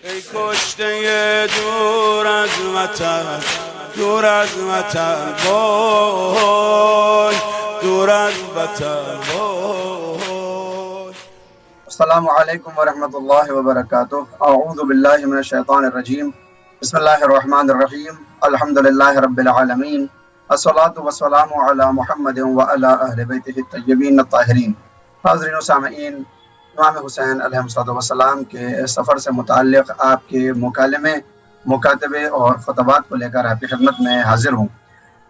ای کشته دور از وطن، دور از وطن وای، دور از وطن وای. السلام علیکم ورحمۃ اللہ وبرکاتہ. اعوذ باللہ من الشیطان الرجیم. بسم اللہ الرحمن الرحیم. الحمد للہ رب العالمین. الصلاۃ والسلام علی محمد وعلی اہل بیتہ الطیبین الطاہرین. حاضرین و سامعین، امام حسین علیہ السلام کے سفر سے متعلق آپ کے مکالمے، مکاتبے اور خطبات کو لے کر آپ کی خدمت میں حاضر ہوں.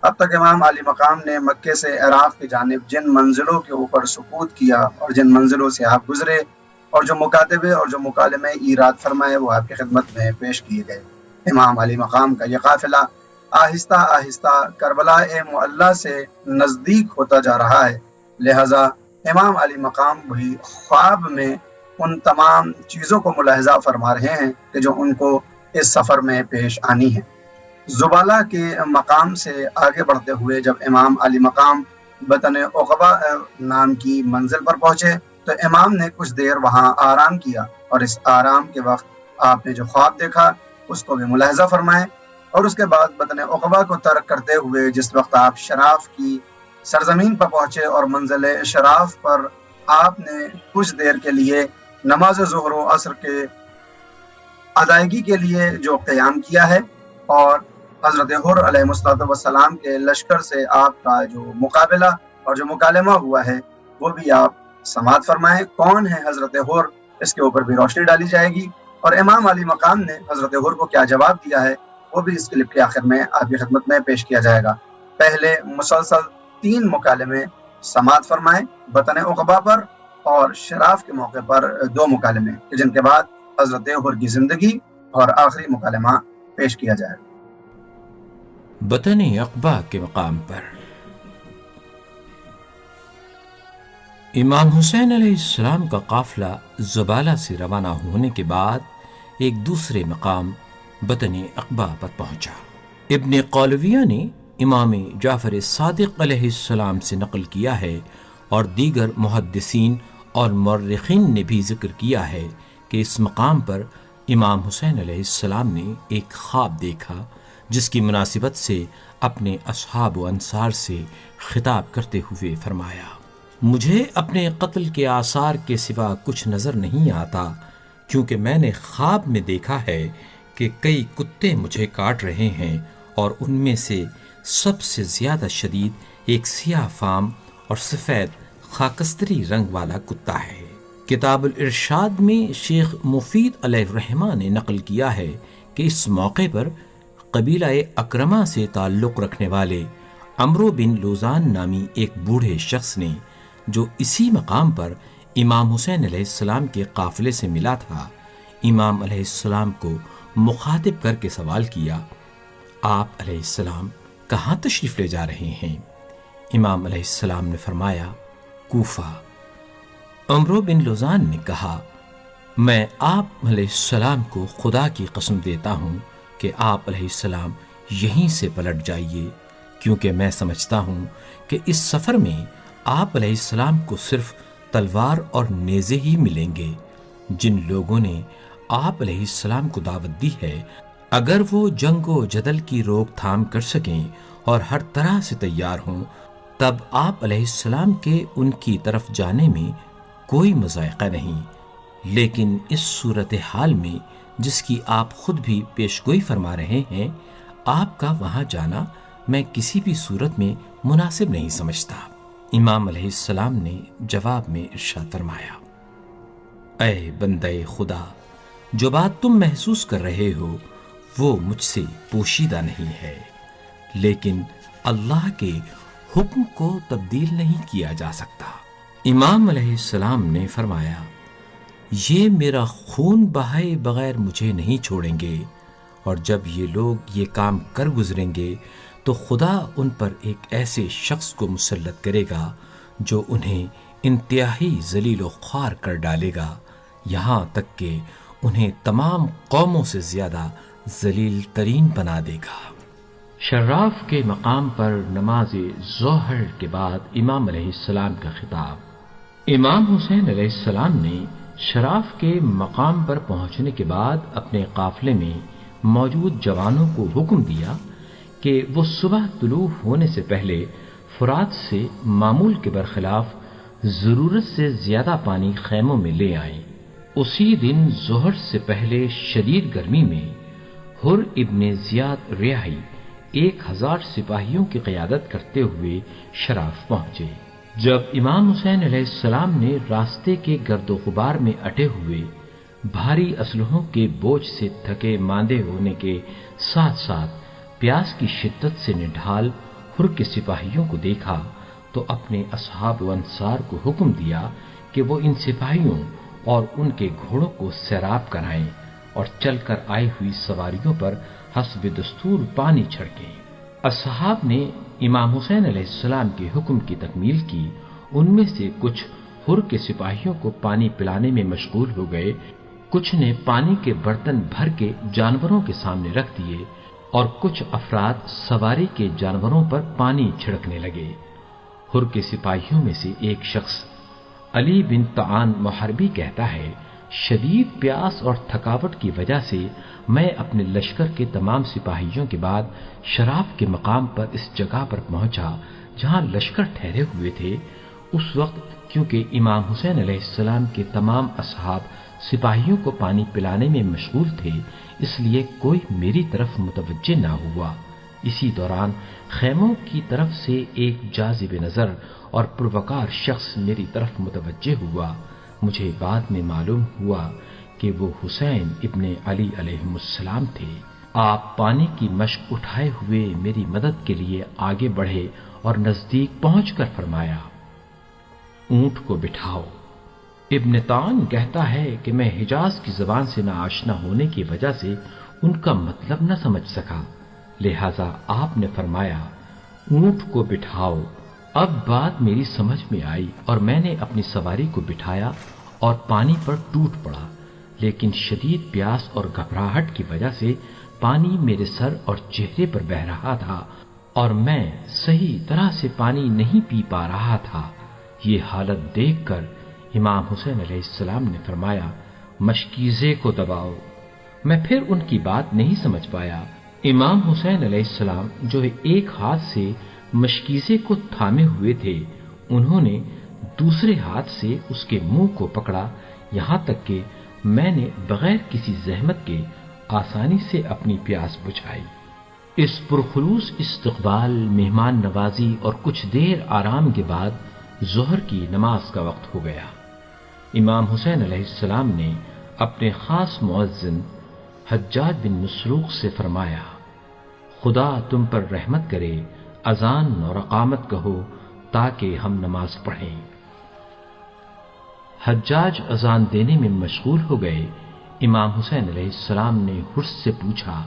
اب تک امام علی مقام نے مکے سے عراق کی جانب جن منزلوں کے اوپر سقوط کیا اور جن منزلوں سے آپ گزرے اور جو مکاتبے اور جو مکالمے ایراد فرمائے وہ آپ کی خدمت میں پیش کیے گئے. امام علی مقام کا یہ قافلہ آہستہ آہستہ کربلا معلیٰ سے نزدیک ہوتا جا رہا ہے. لہٰذا امام علی مقام بھی خواب میں ان تمام چیزوں کو ملاحظہ فرما رہے ہیں کہ جو ان کو اس سفر میں پیش آنی ہے. زبالہ کے مقام سے آگے بڑھتے ہوئے جب امام علی مقام بطن عقبہ نام کی منزل پر پہنچے تو امام نے کچھ دیر وہاں آرام کیا، اور اس آرام کے وقت آپ نے جو خواب دیکھا اس کو بھی ملاحظہ فرمائے. اور اس کے بعد بطن عقبہ کو ترک کرتے ہوئے جس وقت آپ شراف کی سرزمین پر پہنچے اور منزل شراف پر آپ نے کچھ دیر کے لیے نماز ظہر و عصر کے ادائیگی کے لیے جو قیام کیا ہے، اور حضرت حر علیہ السلام کے لشکر سے آپ کا جو مقابلہ اور جو مکالمہ ہوا ہے وہ بھی آپ سماعت فرمائیں. کون ہے حضرت حر، اس کے اوپر بھی روشنی ڈالی جائے گی، اور امام علی مقام نے حضرت حر کو کیا جواب دیا ہے وہ بھی اس کلپ کے آخر میں آپ کی خدمت میں پیش کیا جائے گا. پہلے مسلسل 3 مکالمے سماعت فرمائیں بطن عقبہ پر، اور شراف کے موقع پر 2 مکالمے، جن کے بعد حضرت حر کی زندگی اور آخری مکالمہ پیش کیا جائے گا. بطن عقبہ کے مقام پر امام حسین علیہ السلام کا قافلہ زبالہ سے روانہ ہونے کے بعد ایک دوسرے مقام بطن عقبہ پر پہنچا. ابن قولویہ نے امام جعفر صادق علیہ السلام سے نقل کیا ہے، اور دیگر محدثین اور مورخین نے بھی ذکر کیا ہے کہ اس مقام پر امام حسین علیہ السلام نے ایک خواب دیکھا جس کی مناسبت سے اپنے اصحاب و انصار سے خطاب کرتے ہوئے فرمایا: مجھے اپنے قتل کے آثار کے سوا کچھ نظر نہیں آتا، کیونکہ میں نے خواب میں دیکھا ہے کہ کئی کتے مجھے کاٹ رہے ہیں، اور ان میں سے سب سے زیادہ شدید ایک سیاہ فام اور سفید خاکستری رنگ والا کتا ہے. کتاب الارشاد میں شیخ مفید علیہ الرحمہ نے نقل کیا ہے کہ اس موقع پر قبیلہ اکرمہ سے تعلق رکھنے والے عمرو بن لوزان نامی ایک بوڑھے شخص نے، جو اسی مقام پر امام حسین علیہ السلام کے قافلے سے ملا تھا، امام علیہ السلام کو مخاطب کر کے سوال کیا: آپ علیہ السلام کہاں تشریف لے جا رہے ہیں؟ امام علیہ السلام نے فرمایا: کوفہ. عمرو بن لوزان نے کہا: میں آپ علیہ السلام کو خدا کی قسم دیتا ہوں کہ آپ علیہ السلام یہیں سے پلٹ جائیے، کیونکہ میں سمجھتا ہوں کہ اس سفر میں آپ علیہ السلام کو صرف تلوار اور نیزے ہی ملیں گے. جن لوگوں نے آپ علیہ السلام کو دعوت دی ہے، اگر وہ جنگ و جدل کی روک تھام کر سکیں اور ہر طرح سے تیار ہوں، تب آپ علیہ السلام کے ان کی طرف جانے میں کوئی مضائقہ نہیں. لیکن اس صورتحال میں جس کی آپ خود بھی پیشگوئی فرما رہے ہیں، آپ کا وہاں جانا میں کسی بھی صورت میں مناسب نہیں سمجھتا. امام علیہ السلام نے جواب میں ارشاد فرمایا: اے بندے خدا، جو بات تم محسوس کر رہے ہو وہ مجھ سے پوشیدہ نہیں ہے، لیکن اللہ کے حکم کو تبدیل نہیں کیا جا سکتا. امام علیہ السلام نے فرمایا: یہ میرا خون بہائے بغیر مجھے نہیں چھوڑیں گے، اور جب یہ لوگ یہ کام کر گزریں گے تو خدا ان پر ایک ایسے شخص کو مسلط کرے گا جو انہیں انتہائی ذلیل و خوار کر ڈالے گا، یہاں تک کہ انہیں تمام قوموں سے زیادہ ذلیل ترین بنا دے گا. شراف کے مقام پر نماز ظہر کے بعد امام علیہ السلام کا خطاب. امام حسین علیہ السلام نے شراف کے مقام پر پہنچنے کے بعد اپنے قافلے میں موجود جوانوں کو حکم دیا کہ وہ صبح طلوع ہونے سے پہلے فرات سے معمول کے برخلاف ضرورت سے زیادہ پانی خیموں میں لے آئیں۔ اسی دن ظہر سے پہلے شدید گرمی میں حر ابن زیاد ریاحی 1000 سپاہیوں کی قیادت کرتے ہوئے شراف پہنچے۔ جب امام حسین علیہ السلام نے راستے کے گرد و غبار میں اٹے ہوئے بھاری اسلحوں کے بوجھ سے تھکے ماندے ہونے کے ساتھ ساتھ پیاس کی شدت سے نڈھال حر کے سپاہیوں کو دیکھا تو اپنے اصحاب و انصار کو حکم دیا کہ وہ ان سپاہیوں اور ان کے گھوڑوں کو سیراب کرائیں اور چل کر آئی ہوئی سواریوں پر حسب دستور پانی چھڑکیں۔ اصحاب نے امام حسین علیہ السلام کے حکم کی تکمیل کی۔ ان میں سے کچھ حر کے سپاہیوں کو پانی پلانے میں مشغول ہو گئے، کچھ نے پانی کے برتن بھر کے جانوروں کے سامنے رکھ دیے اور کچھ افراد سواری کے جانوروں پر پانی چھڑکنے لگے۔ حر کے سپاہیوں میں سے ایک شخص علی بن طعان محربی کہتا ہے، شدید پیاس اور تھکاوٹ کی وجہ سے میں اپنے لشکر کے تمام سپاہیوں کے بعد شراف کے مقام پر اس جگہ پر پہنچا جہاں لشکر ٹھہرے ہوئے تھے۔ اس وقت کیونکہ امام حسین علیہ السلام کے تمام اصحاب سپاہیوں کو پانی پلانے میں مشغول تھے، اس لیے کوئی میری طرف متوجہ نہ ہوا۔ اسی دوران خیموں کی طرف سے ایک جاذب نظر اور پروقار شخص میری طرف متوجہ ہوا۔ مجھے بعد میں معلوم ہوا کہ وہ حسین ابن علی علیہ السلام تھے۔ آپ پانی کی مشک اٹھائے ہوئے میری مدد کے لیے آگے بڑھے اور نزدیک پہنچ کر فرمایا، اونٹ کو بٹھاؤ۔ ابن طعان کہتا ہے کہ میں حجاز کی زبان سے نہ آشنا ہونے کی وجہ سے ان کا مطلب نہ سمجھ سکا، لہذا آپ نے فرمایا، اونٹ کو بٹھاؤ۔ اب بات میری سمجھ میں آئی اور میں نے اپنی سواری کو بٹھایا اور پانی پر ٹوٹ پڑا، لیکن شدید پیاس اور گھبراہٹ کی وجہ سے پانی میرے سر اور چہرے پر بہہ رہا تھا اور میں صحیح طرح سے پانی نہیں پی پا رہا تھا۔ یہ حالت دیکھ کر امام حسین علیہ السلام نے فرمایا، مشکیزے کو دباؤ۔ میں پھر ان کی بات نہیں سمجھ پایا۔ امام حسین علیہ السلام جو ایک ہاتھ سے مشکیزے کو تھامے ہوئے تھے، انہوں نے دوسرے ہاتھ سے اس کے منہ کو پکڑا، یہاں تک کہ میں نے بغیر کسی زحمت کے آسانی سے اپنی پیاس بجھائی۔ اس پرخلوص استقبال، مہمان نوازی اور کچھ دیر آرام کے بعد ظہر کی نماز کا وقت ہو گیا۔ امام حسین علیہ السلام نے اپنے خاص مؤذن حجاج بن مسروق سے فرمایا، خدا تم پر رحمت کرے، اذان اور اقامت کہو تاکہ ہم نماز پڑھیں۔ حجاج اذان دینے میں مشغول ہو گئے۔ امام حسین علیہ السلام نے حرص سے پوچھا،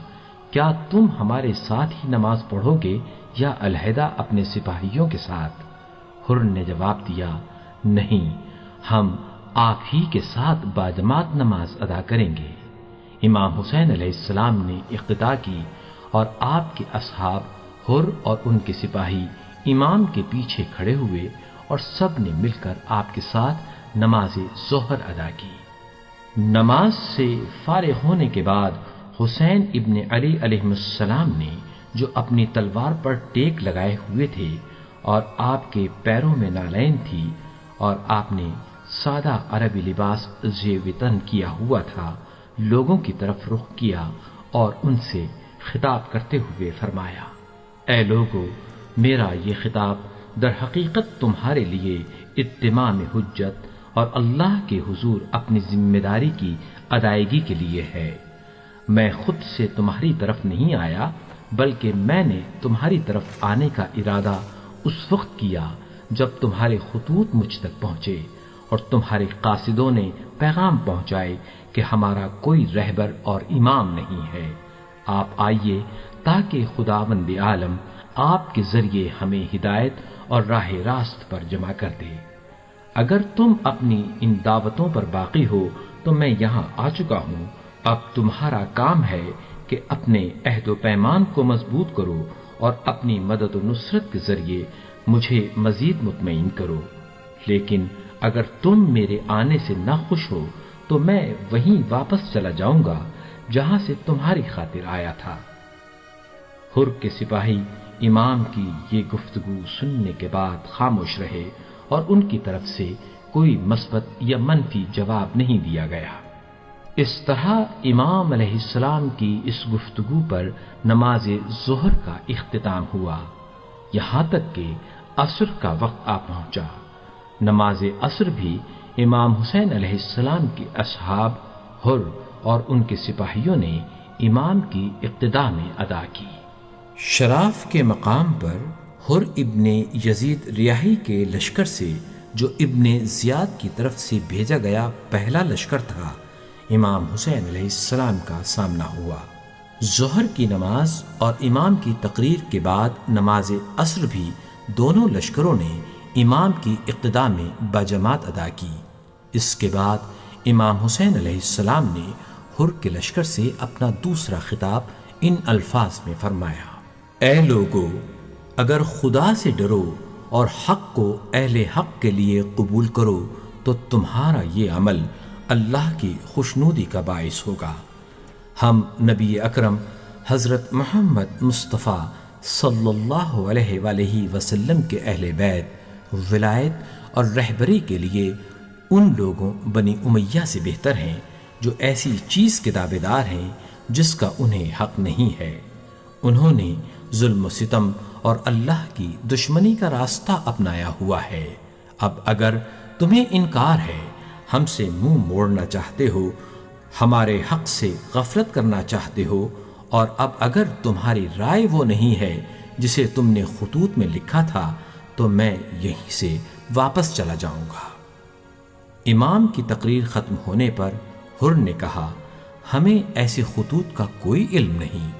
کیا تم ہمارے ساتھ ہی نماز پڑھو گے یا علیحدہ اپنے سپاہیوں کے ساتھ؟ حر نے جواب دیا، نہیں، ہم آپ ہی کے ساتھ باجماعت نماز ادا کریں گے۔ امام حسین علیہ السلام نے اقتدا کی اور آپ کے اصحاب حر اور ان کے سپاہی امام کے پیچھے کھڑے ہوئے اور سب نے مل کر آپ کے ساتھ نماز ظہر ادا کی۔ نماز سے فارغ ہونے کے بعد حسین ابن علی علیہ السلام نے جو اپنی تلوار پر ٹیک لگائے ہوئے تھے اور آپ کے پیروں میں نالین تھی اور آپ نے سادہ عربی لباس زیب تن کیا ہوا تھا، لوگوں کی طرف رخ کیا اور ان سے خطاب کرتے ہوئے فرمایا، اے لوگو، میرا یہ خطاب در حقیقت تمہارے لیے اتمام حجت اور اللہ کے حضور اپنی ذمہ داری کی ادائیگی کے لیے ہے۔ میں خود سے تمہاری طرف نہیں آیا، بلکہ میں نے تمہاری طرف آنے کا ارادہ اس وقت کیا جب تمہارے خطوط مجھ تک پہنچے اور تمہارے قاصدوں نے پیغام پہنچائے کہ ہمارا کوئی رہبر اور امام نہیں ہے۔ آپ آئیے تاکہ خداوند عالم آپ کے ذریعے ہمیں ہدایت اور راہ راست پر جمع کر دے۔ اگر تم اپنی ان دعوتوں پر باقی ہو تو میں یہاں آ چکا ہوں، اب تمہارا کام ہے کہ اپنے عہد و پیمان کو مضبوط کرو اور اپنی مدد و نصرت کے ذریعے مجھے مزید مطمئن کرو۔ لیکن اگر تم میرے آنے سے نہ خوش ہو تو میں وہیں واپس چلا جاؤں گا جہاں سے تمہاری خاطر آیا تھا۔ حر کے سپاہی امام کی یہ گفتگو سننے کے بعد خاموش رہے اور ان کی طرف سے کوئی مثبت یا منفی جواب نہیں دیا گیا۔ اس طرح امام علیہ السلام کی اس گفتگو پر نماز ظہر کا اختتام ہوا، یہاں تک کہ عصر کا وقت آ پہنچا۔ نماز عصر بھی امام حسین علیہ السلام کے اصحاب حر اور ان کے سپاہیوں نے امام کی اقتداء میں ادا کی۔ شراف کے مقام پر حر ابن یزید ریاحی کے لشکر سے، جو ابن زیاد کی طرف سے بھیجا گیا پہلا لشکر تھا، امام حسین علیہ السلام کا سامنا ہوا۔ ظہر کی نماز اور امام کی تقریر کے بعد نماز عصر بھی دونوں لشکروں نے امام کی اقتداء میں باجماعت ادا کی۔ اس کے بعد امام حسین علیہ السلام نے حر کے لشکر سے اپنا دوسرا خطاب ان الفاظ میں فرمایا: اے لوگو، اگر خدا سے ڈرو اور حق کو اہل حق کے لیے قبول کرو تو تمہارا یہ عمل اللہ کی خوشنودی کا باعث ہوگا۔ ہم نبی اکرم حضرت محمد مصطفیٰ صلی اللہ علیہ وآلہ وسلم کے اہل بیت، ولایت اور رہبری کے لیے ان لوگوں بنی امیہ سے بہتر ہیں جو ایسی چیز کے دعوے دار ہیں جس کا انہیں حق نہیں ہے۔ انہوں نے ظلم و ستم اور اللہ کی دشمنی کا راستہ اپنایا ہوا ہے۔ اب اگر تمہیں انکار ہے، ہم سے منہ موڑنا چاہتے ہو، ہمارے حق سے غفلت کرنا چاہتے ہو، اور اب اگر تمہاری رائے وہ نہیں ہے جسے تم نے خطوط میں لکھا تھا، تو میں یہیں سے واپس چلا جاؤں گا۔ امام کی تقریر ختم ہونے پر حر نے کہا: ہمیں ایسے خطوط کا کوئی علم نہیں۔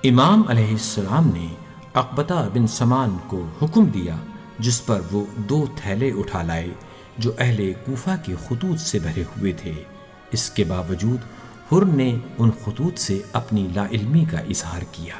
امام علیہ السلام نے عقبتہ بن سمان کو حکم دیا، جس پر وہ 2 تھیلے اٹھا لائے جو اہل کوفہ کے خطوط سے بھرے ہوئے تھے۔ اس کے باوجود حر نے ان خطوط سے اپنی لا علمی کا اظہار کیا۔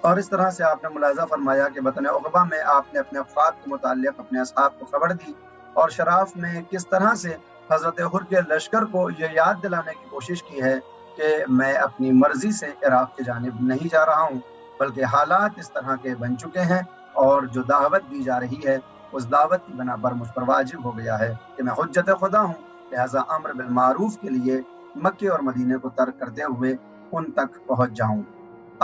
اور اس طرح سے آپ نے ملاحظہ فرمایا کہ بطن عقبہ میں آپ نے اپنے افراد کے متعلق اپنے اصحاب کو خبر دی، اور شراف میں کس طرح سے حضرت حر کے لشکر کو یہ یاد دلانے کی کوشش کی ہے کہ میں اپنی مرضی سے عراق کی جانب نہیں جا رہا ہوں، بلکہ حالات اس طرح کے بن چکے ہیں، اور جو دعوت دی جا رہی ہے اس دعوت کی بنا پر مجھ پر واجب ہو گیا ہے کہ میں حجت خدا ہوں، لہذا امر بالمعروف کے لیے مکے اور مدینے کو ترک کرتے ہوئے ان تک پہنچ جاؤں۔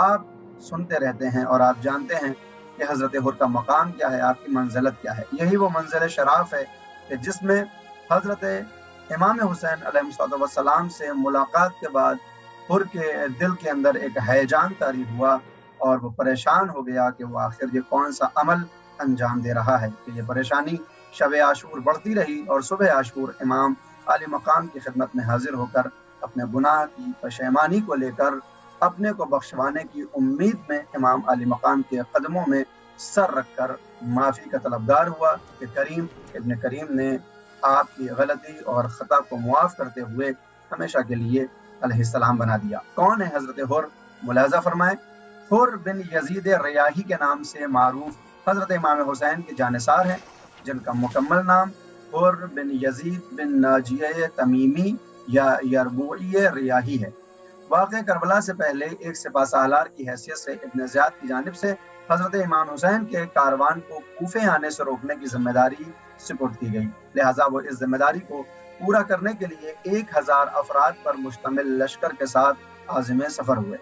آپ سنتے رہتے ہیں اور آپ جانتے ہیں کہ حضرت حر کا مقام کیا ہے، آپ کی منزلت کیا ہے۔ یہی وہ منزل شراف ہے کہ جس میں حضرت امام حسین علیہ السلام سے ملاقات کے بعد حر کے دل کے اندر ایک ہیجان طاری ہوا، اور وہ پریشان ہو گیا کہ وہ آخر یہ کون سا عمل انجام دے رہا ہے۔ کہ یہ پریشانی شب عاشور بڑھتی رہی، اور صبح عاشور امام عالی مقام کی خدمت میں حاضر ہو کر اپنے گناہ کی پشیمانی کو لے کر اپنے کو بخشوانے کی امید میں امام عالی مقام کے قدموں میں سر رکھ کر معافی کا طلبگار ہوا کہ کریم ابن کریم نے آپ کی غلطی اور خطا کو معاف کرتے ہوئے ہمیشہ کے لیے علیہ السلام بنا دیا۔ کون ہے حضرت حر؟ ملاحظہ فرمائیں، حر بن یزید ریاحی کے نام سے معروف حضرت امام حسین کے جانثار ہیں، جن کا مکمل نام حر بن یزید بن ناجیہ تمیمی یا یربوعی ریاحی ہے۔ واقع کربلا سے پہلے ایک سپہ سالار کی حیثیت سے ابن زیاد کی جانب سے حضرت امام حسین کے کاروان کو کوفے آنے سے روکنے کی ذمہ داری سپرد کی گئی، لہٰذا وہ اس ذمہ داری کو پورا کرنے کے لیے 1000 افراد پر مشتمل لشکر کے ساتھ عازم سفر ہوئے۔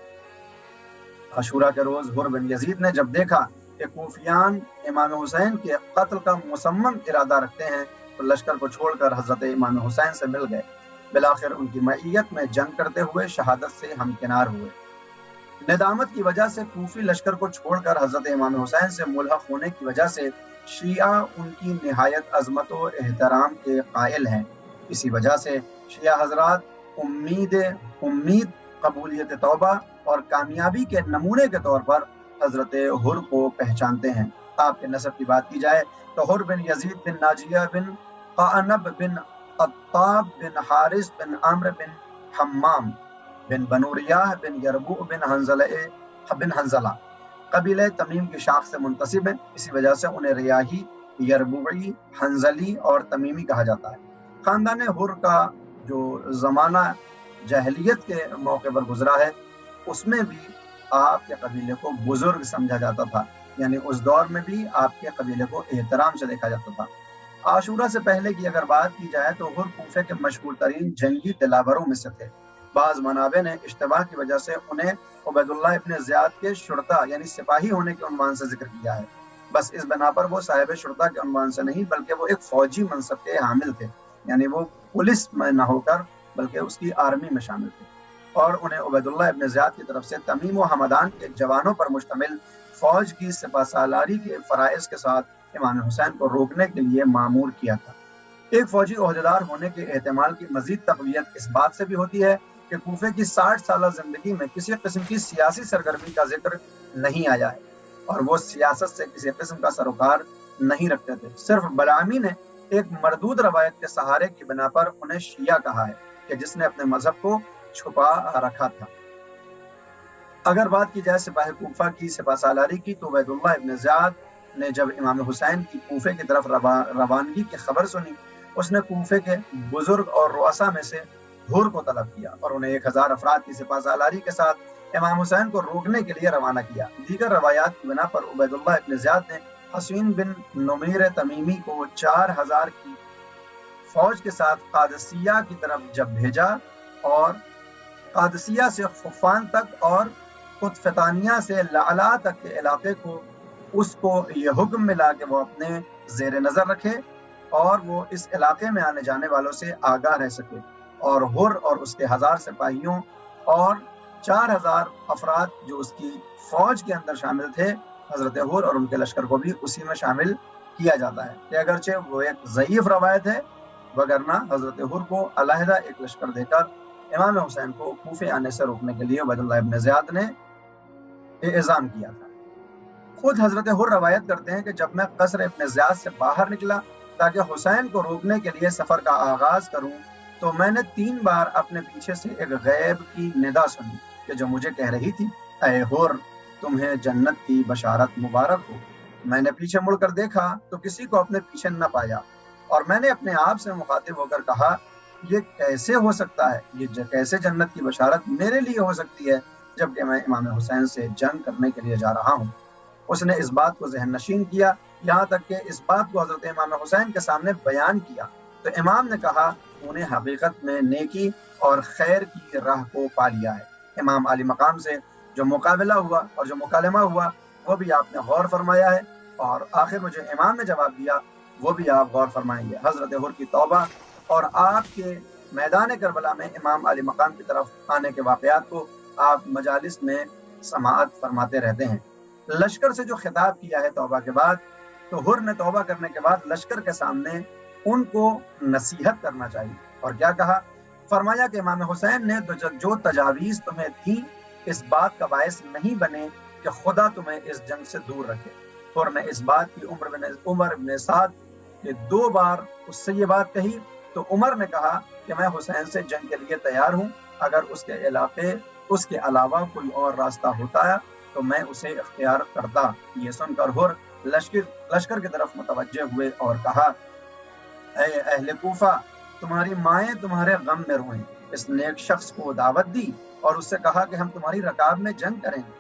عاشورہ کے روز حر بن یزید نے جب دیکھا کہ کوفیان امام حسین کے قتل کا مصمم ارادہ رکھتے ہیں تو لشکر کو چھوڑ کر حضرت امام حسین سے مل گئے۔ بالآخر ان کی معیت میں جنگ کرتے ہوئے شہادت سے ہمکنار ہوئے۔ ندامت کی وجہ سے کوفی لشکر کو چھوڑ کر حضرت امام حسین سے ملحق ہونے کی وجہ سے شیعہ ان کی نہایت عظمت و احترام کے قائل ہیں۔ اسی وجہ سے شیعہ حضرات امید قبولیت توبہ اور کامیابی کے نمونے کے طور پر حضرت حر کو پہچانتے ہیں۔ آپ کے نسب کی بات کی جائے تو حر بن یزید بن ناجیہ بن قعنب بن عطاب بن حارث بن عمرو بن حمام بن بنو ریاح بن یربوع بن حنزلہ قبیلہ تمیم کی شاخ سے منتسب ہیں، اسی وجہ سے انہیں ریاحی، یربوعی، حنزلی اور تمیمی کہا جاتا ہے۔ خاندان حر کا جو زمانہ جاہلیت کے موقع پر گزرا ہے اس میں بھی آپ کے قبیلے کو بزرگ سمجھا جاتا تھا، یعنی اس دور میں بھی آپ کے قبیلے کو احترام سے دیکھا جاتا تھا۔ عاشورہ سے پہلے کی اگر بات کی جائے تو ہر کوفے کے مشہور ترین جنگی دلاوروں میں سے تھے۔ بعض منابع نے اشتباہ کی وجہ سے انہیں عبید اللہ ابن زیاد کے شرطا یعنی سپاہی ہونے کے عنوان سے ذکر کیا ہے۔ بس اس بنا پر وہ صاحب شرطا کے عنوان سے نہیں بلکہ وہ ایک فوجی منصب کے حامل تھے، یعنی وہ پولیس میں نہ ہو کر بلکہ اس کی آرمی میں شامل تھے، اور انہیں عبید اللہ ابن زیاد کی طرف سے تمیم و حمدان کے جوانوں پر مشتمل فوج کی سپہ سالاری کے فرائض کے ساتھ امام حسین کو روکنے کے لیے مامور کیا تھا۔ ایک فوجی عہدیدار ہونے کے احتمال کی مزید تقویت اس بات سے بھی ہوتی ہے کہ کوفے کی 60 سالہ زندگی میں کسی قسم کی سیاسی سرگرمی کا ذکر نہیں آیا ہے، اور وہ سیاست سے کسی قسم کا سروکار نہیں رکھتے تھے۔ صرف بلعامی نے ایک مردود روایت کے سہارے کی بنا پر انہیں شیعہ کہا ہے کہ جس نے اپنے مذہب کو چھپا رکھا تھا۔ اگر بات کی جائے سپاہ کوفہ کی سپہ سالاری کی تو عبید اللہ ابن زیاد نے جب امام حسین کی کوفے کی طرف روانگی کی خبر سنی، اس نے کوفے کے بزرگ اور رؤسا میں سے حر کو طلب کیا اور انہیں 1000 افراد کی سپہ سالاری کے ساتھ امام حسین کو روکنے کے لیے روانہ کیا۔ دیگر روایات کی بنا پر عبید اللہ ابن زیاد نے حسین بن نمیر تمیمی کو 4000 کی فوج کے ساتھ قادسیہ کی طرف جب بھیجا اور قادسیہ سے خفان تک اور قطفتانیہ سے لعلا تک کے علاقے کو اس کو یہ حکم ملا کہ وہ اپنے زیر نظر رکھے اور وہ اس علاقے میں آنے جانے والوں سے آگاہ رہ سکے، اور حر اور اس کے 1000 سپاہیوں اور 4000 افراد جو اس کی فوج کے اندر شامل تھے، حضرت حر اور ان کے لشکر کو بھی اسی میں شامل کیا جاتا ہے کہ اگرچہ وہ ایک ضعیف روایت ہے، وگرنہ حضرت حر کو علیحدہ ایک لشکر دے کر امام حسین کو کوفے آنے سے روکنے کے لیے عبید اللہ ابن زیاد نے اعزام کیا تھا۔ خود حضرت حر روایت کرتے ہیں کہ جب میں قصر ابن زیاد سے باہر نکلا تاکہ حسین کو روکنے کے لیے سفر کا آغاز کروں تو میں نے 3 بار اپنے پیچھے سے ایک غیب کی ندا سنی کہ جو مجھے کہہ رہی تھی، اے حر، تمہیں جنت کی بشارت مبارک ہو۔ میں نے پیچھے مڑ کر دیکھا تو کسی کو اپنے پیچھے نہ پایا، اور میں نے اپنے آپ سے مخاطب ہو کر کہا، یہ کیسے ہو سکتا ہے، یہ کیسے جنت کی بشارت میرے لیے ہو سکتی ہے جبکہ میں امام حسین سے جنگ کرنے کے لیے جا رہا ہوں۔ اس نے اس بات کو ذہن نشین کیا، یہاں تک کہ اس بات کو حضرت امام حسین کے سامنے بیان کیا تو امام نے کہا، انہیں حقیقت میں نیکی اور خیر کی راہ کو پا لیا ہے۔ امام علی مقام سے جو مقابلہ ہوا اور جو مکالمہ ہوا وہ بھی آپ نے غور فرمایا ہے، اور آخر میں جو امام نے جواب دیا وہ بھی آپ غور فرمائیں گے۔ حضرت حر کی توبہ اور آپ کے میدان کربلا میں امام علی مقام کی طرف آنے کے واقعات کو آپ مجالس میں سماعت فرماتے رہتے ہیں۔ لشکر سے جو خطاب کیا ہے توبہ کے بعد، تو حر نے توبہ کرنے کے بعد لشکر کے سامنے ان کو نصیحت کرنا چاہیے، اور کیا کہا؟ فرمایا کہ امام حسین نے جو تجاویز تمہیں دی اس بات کا باعث نہیں بنے کہ خدا تمہیں اس جنگ سے دور رکھے۔ حر نے اس بات کی عمر بن سعد کے 2 بار اس سے یہ بات کہی تو عمر نے کہا کہ میں حسین سے جنگ کے لیے تیار ہوں، اگر اس کے علاوہ کوئی اور راستہ ہوتا ہے تو میں اسے اختیار کرتا۔ یہ سن کر حر لشکر کی طرف متوجہ ہوئے اور کہا، اے اہل کوفہ، تمہاری مائیں تمہارے غم میں روئیں۔ اس نیک شخص کو دعوت دی اور اس سے کہا کہ ہم تمہاری رکاب میں جنگ کریں گے۔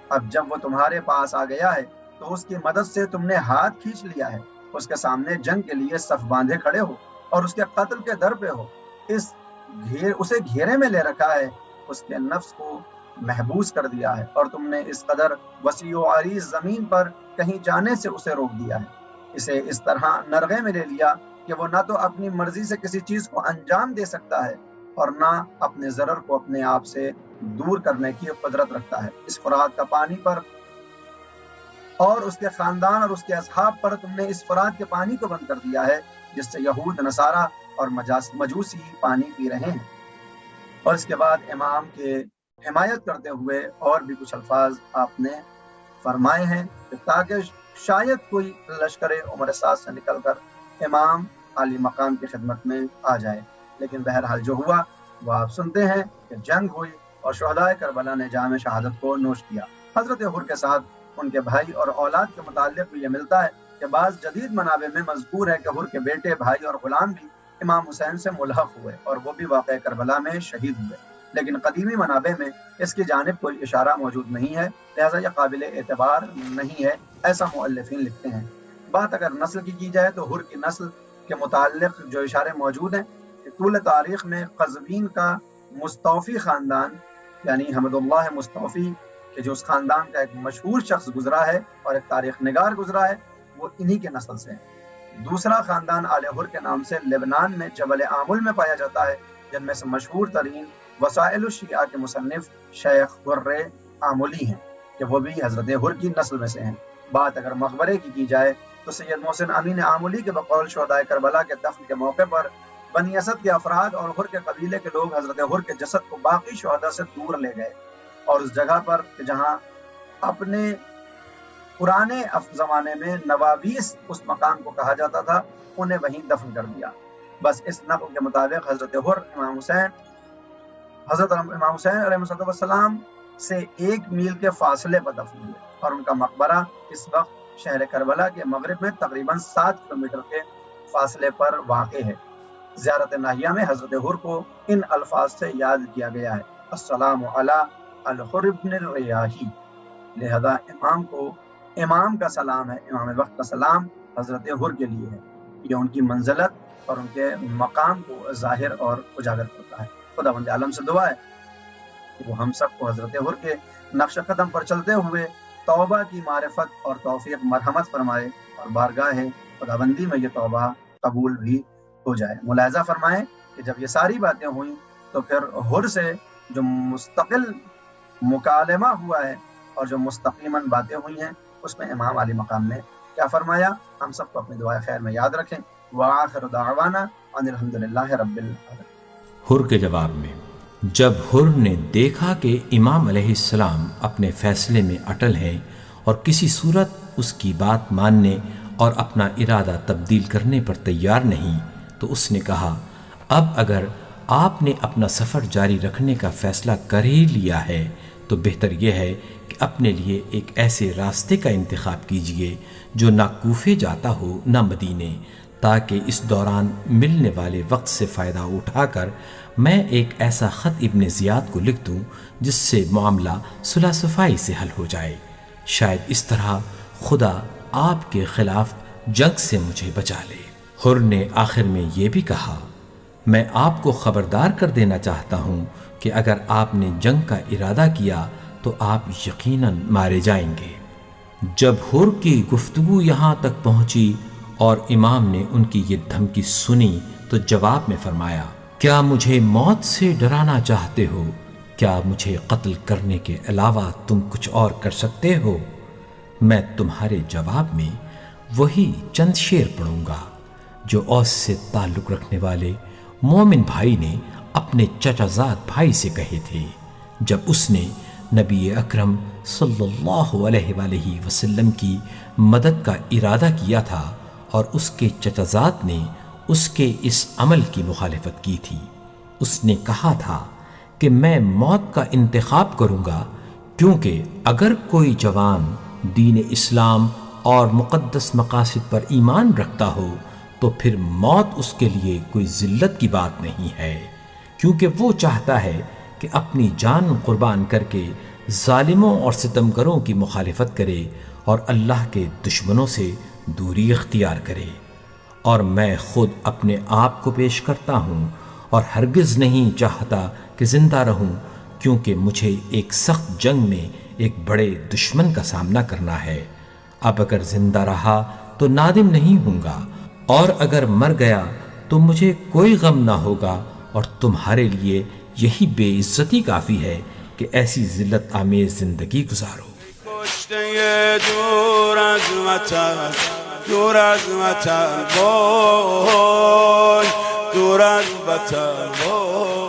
اب جب وہ تمہارے پاس آ گیا ہے تو اس کی مدد سے تم نے ہاتھ کھینچ لیا ہے، اس کے سامنے جنگ کے لیے صف باندھے کھڑے ہو اور اس کے قتل کے در پہ ہو، اسے گھیرے میں لے رکھا ہے، اس کے نفس کو محبوس کر دیا ہے، اور تم نے اس قدر وسیع و عریض زمین پر کہیں جانے سے اسے روک دیا ہے۔ اسے اس طرح نرغے میں لے لیا کہ وہ نہ تو اپنی مرضی سے کسی چیز کو انجام دے سکتا ہے اور نہ اپنے ضرر کو اپنے آپ سے دور کرنے کی قدرت رکھتا ہے۔ اس فرات کا پانی پر اور اس کے خاندان اور اس کے اصحاب پر تم نے اس فرات کے پانی کو بند کر دیا ہے جس سے یہود، نصارہ اور مجوسی پانی پی رہے ہیں۔ اور اس کے بعد امام کے حمایت کرتے ہوئے اور بھی کچھ الفاظ آپ نے فرمائے ہیں کہ تاکہ شاید کوئی لشکر عمر سعد سے نکل کر امام علی مقام کی خدمت میں آ جائے، لیکن بہرحال جو ہوا وہ آپ سنتے ہیں کہ جنگ ہوئی اور شہدائے کربلا نے جام شہادت کو نوش کیا۔ حضرت حر کے ساتھ ان کے بھائی اور اولاد کے متعلق بھی یہ ملتا ہے کہ بعض جدید منابع میں مذکور ہے کہ حر کے بیٹے، بھائی اور غلام بھی امام حسین سے ملحق ہوئے اور وہ بھی واقعہ کربلا میں شہید ہوئے، لیکن قدیمی منابع میں اس کی جانب کوئی اشارہ موجود نہیں ہے، لہذا یہ قابل اعتبار نہیں ہے، ایسا مؤلفین لکھتے ہیں۔ بات اگر نسل کی جائے تو حر کی نسل کے متعلق جو اشارے موجود ہیں کہ طول تاریخ میں قزوین کا مستوفی خاندان یعنی حمد اللہ مستوفی کہ جو اس خاندان کا ایک مشہور شخص گزرا ہے اور ایک تاریخ نگار گزرا ہے، وہ انہی کے نسل سے ہے۔ دوسرا خاندان آل حر کے نام سے لبنان میں جبل آمل میں پایا جاتا ہے، جن میں سے مشہور ترین وسائل الشیعہ کے مصنف شیخ حر آملی ہیں کہ وہ بھی حضرت حر کی نسل میں سے ہیں۔ بات اگر مقبرے کی جائے تو سید محسن امین آملی کے بقول شہدائے کربلا کے دفن کے موقع پر بنی اسد کے افراد اور حر کے قبیلے کے لوگ حضرت حر کے جسد کو باقی شہداء سے دور لے گئے اور اس جگہ پر جہاں اپنے پرانے زمانے میں نوابیس اس مقام کو کہا جاتا تھا، انہیں وہیں دفن کر دیا۔ بس اس نقل کے مطابق حضرت حر حضرت امام حسین علیہ السلام سے 1 میل کے فاصلے پر دفن ہوئے اور ان کا مقبرہ اس وقت شہر کربلا کے مغرب میں تقریباً 7 کلومیٹر کے فاصلے پر واقع ہے۔ زیارت ناہیہ میں حضرت حر کو ان الفاظ سے یاد کیا گیا ہے: السلام علی الحر بن الریاحی، لہذا امام کا سلام ہے، امام وقت کا سلام حضرت حر کے لیے ہے۔ یہ ان کی منزلت اور ان کے مقام کو ظاہر اور اجاگر کرتا ہے۔ خداوند عالم سے دعا ہے کہ وہ ہم سب کو حضرت حر کے نقش قدم پر چلتے ہوئے توبہ کی معرفت اور توفیق مرحمت فرمائے اور بارگاہ خداوندی میں یہ توبہ قبول بھی ہو جائے۔ ملاحظہ فرمائیں کہ جب یہ ساری باتیں ہوئیں تو پھر حر سے جو مستقل مکالمہ ہوا ہے اور جو مستقیماً باتیں ہوئی ہیں، اس میں امام علی مقام نے کیا فرمایا، ہم سب کو اپنی دعائے خیر میں یاد رکھیں۔ وآخر دعوانا ان الحمدللہ رب العالمین۔ حر کے جواب میں، جب حر نے دیکھا کہ امام علیہ السلام اپنے فیصلے میں اٹل ہیں اور کسی صورت اس کی بات ماننے اور اپنا ارادہ تبدیل کرنے پر تیار نہیں، تو اس نے کہا، اب اگر آپ نے اپنا سفر جاری رکھنے کا فیصلہ کر ہی لیا ہے تو بہتر یہ ہے کہ اپنے لیے ایک ایسے راستے کا انتخاب کیجیے جو نہ کوفے جاتا ہو نہ مدینے، تاکہ اس دوران ملنے والے وقت سے فائدہ اٹھا کر میں ایک ایسا خط ابن زیاد کو لکھ دوں جس سے معاملہ صلح صفائی سے حل ہو جائے۔ شاید اس طرح خدا آپ کے خلاف جنگ سے مجھے بچا لے۔ حر نے آخر میں یہ بھی کہا، میں آپ کو خبردار کر دینا چاہتا ہوں کہ اگر آپ نے جنگ کا ارادہ کیا تو آپ یقیناً مارے جائیں گے۔ جب حر کی گفتگو یہاں تک پہنچی اور امام نے ان کی یہ دھمکی سنی تو جواب میں فرمایا، کیا مجھے موت سے ڈرانا چاہتے ہو؟ کیا مجھے قتل کرنے کے علاوہ تم کچھ اور کر سکتے ہو؟ میں تمہارے جواب میں وہی چند شعر پڑھوں گا جو اوس سے تعلق رکھنے والے مومن بھائی نے اپنے چچا زاد بھائی سے کہے تھے جب اس نے نبی اکرم صلی اللہ علیہ وآلہ وسلم کی مدد کا ارادہ کیا تھا اور اس کے چچا زاد نے اس کے اس عمل کی مخالفت کی تھی۔ اس نے کہا تھا کہ میں موت کا انتخاب کروں گا، کیونکہ اگر کوئی جوان دین اسلام اور مقدس مقاصد پر ایمان رکھتا ہو تو پھر موت اس کے لیے کوئی ذلت کی بات نہیں ہے، کیونکہ وہ چاہتا ہے کہ اپنی جان قربان کر کے ظالموں اور ستمگروں کی مخالفت کرے اور اللہ کے دشمنوں سے دوری اختیار کرے۔ اور میں خود اپنے آپ کو پیش کرتا ہوں اور ہرگز نہیں چاہتا کہ زندہ رہوں، کیونکہ مجھے ایک سخت جنگ میں ایک بڑے دشمن کا سامنا کرنا ہے۔ اب اگر زندہ رہا تو نادم نہیں ہوں گا، اور اگر مر گیا تو مجھے کوئی غم نہ ہوگا، اور تمہارے لیے یہی بے عزتی کافی ہے کہ ایسی ذلت آمیز زندگی گزارو۔ کشته دور از وطن، دور از وطن، وای دور از وطن، وای